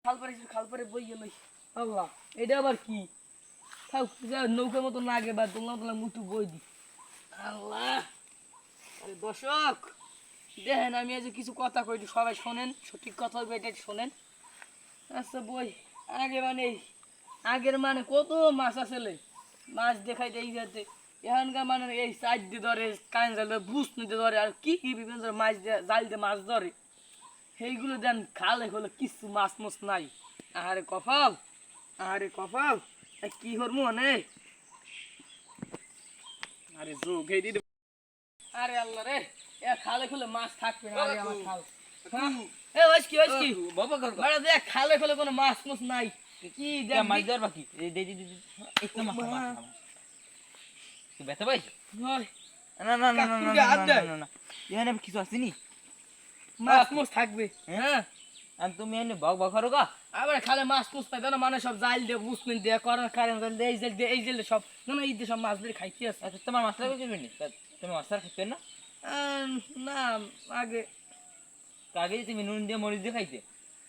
খাল পরে বই গেল আল্লাহ এটা আবার কি থাক নৌকার মতো না আগে বা তোমরা তোমরা মুটু বই দি আল্লাহ আরে দর্শক দেখেন আমি আজ কিছু কথা কই সবাই শোনেন সঠিক কথা হবে এটা শোনেন আচ্ছা বই আগে মানে আগের মানে কত মাছ আসলে মাছ দেখাই দেই যাতে এখানকার মানে এই সাইড দিয়ে ধরে কারেন্ট জাল বুঝ নিতে ধরে আর কি কি বিভিন্ন ধরনের মাছ দিয়ে জাল দিয়ে মাছ ধরে সেইগুলো দেন খালে হলো কিছু মাছ মাছ নাই আরে কপাল কি হর মনে আরে যোগ এই দিদি আরে আল্লাহ রে এ খালে খুলে মাছ থাকবে না আরে আমার খাল এ ওইস কি বাবা কর বড় দেখ খালে খুলে কোনো মাছ মাছ নাই কি দেখ মাছ ধর বাকি এই দে দে একটু মাছ তুই বেটা ভাই নয় না না না না না না এখানে কিছু আসেনি মাছ মাছ থাকবে হ্যাঁ আর তুমি এনে বক বক করো গা আবার খালে মাছ মুছ পাই না মানে সব জাল দিয়ে বুসমিন দিয়ে করার কারণ জাল দিয়ে এই জেল সব না না এই যে সব মাছ ধরে খাইতে আছে আচ্ছা তোমার মাছ লাগবে কি তুমি মাছ খাইতে না না আগে আগে তুমি নুন দিয়ে মরিচ দিয়ে খাইতে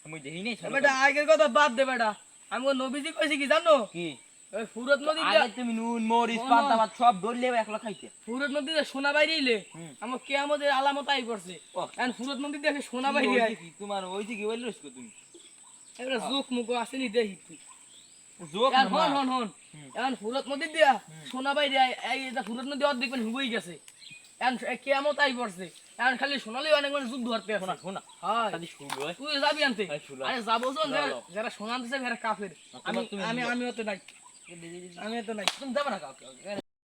আমি দেখি নাই বেটা আগের কথা বাদ দে বেটা আমি নবীজি কইছি কি জানো কি ওই ফুরত নদী দিয়ে আগে তুমি নুন মরিচ পাতা মাছ সব ধরলে একলা খাইতে ফুরত নদীতে সোনা বাইরেইলে আমার কিয়ামতের আলামত আই পড়ছে এখন ফুরত নদী দেখে সোনা বাইরে আই কি তোমার ওই যে কি বলছিস তুমি এবারে জোক মুখ আসেনি দেখি তুই জোক হন এখন ফুরত নদী দিয়া সোনা বাইরে এই এটা ফুরত নদী অর্ধেক মানে হুবই গেছে এখন কিয়ামত আই পড়ছে এখন খালি সোনালি অনেক মানে যুদ্ধ ধরতে আছে শোনা হ্যাঁ খালি শুরু হয় তুই যাবি আনতে আরে যাবো যারা সোনা আনতেছে এরা কাফের আমি আমি তো নাই তুমি যাবে না কাউকে